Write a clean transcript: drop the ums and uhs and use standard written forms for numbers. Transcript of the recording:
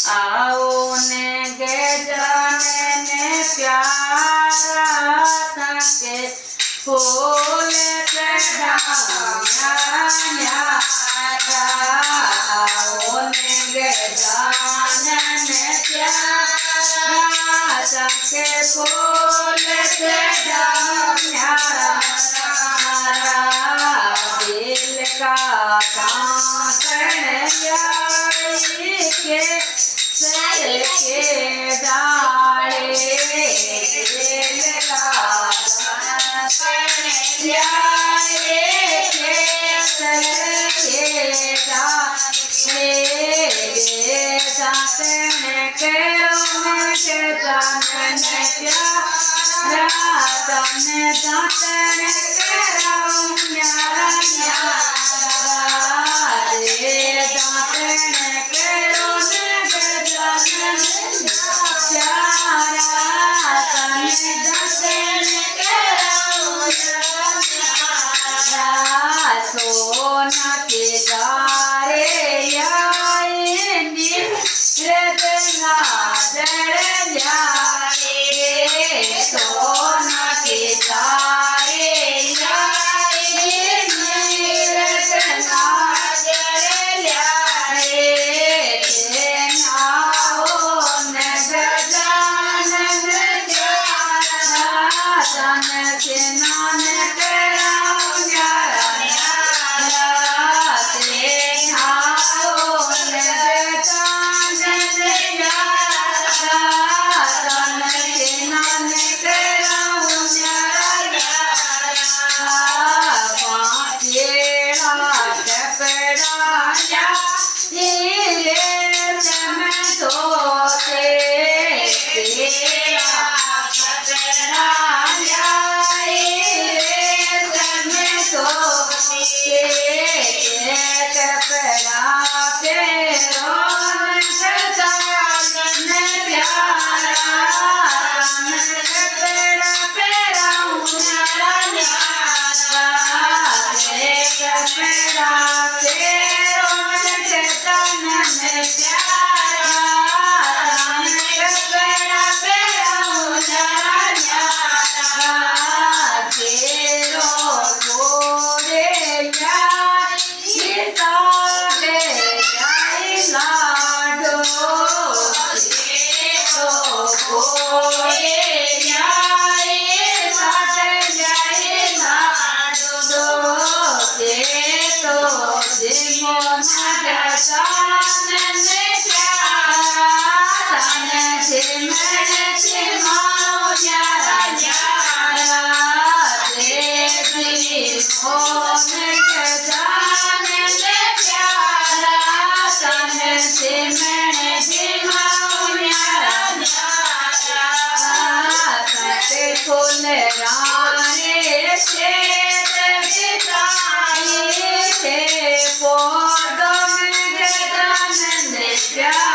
आओ ने गजानन प्यारा ताके फूल चढ़ाया आओ ने गजानन प्यारा ताके फूल चढ़ाया दिल का कांकण के सर के डाले दिल का कांकण के सर के डाले दातन करो मुझे जानन प्यारा तन दातन करो न्यारा रे दातन करो जानन प्यारा तन दातन करो सोना के दारे रतना जड़ जाए सोना के तारे रतना जड़ जाए नाओ न गजानन तन से नान कराओ न्यारा फूल राने से पोदम गजानन प्यारा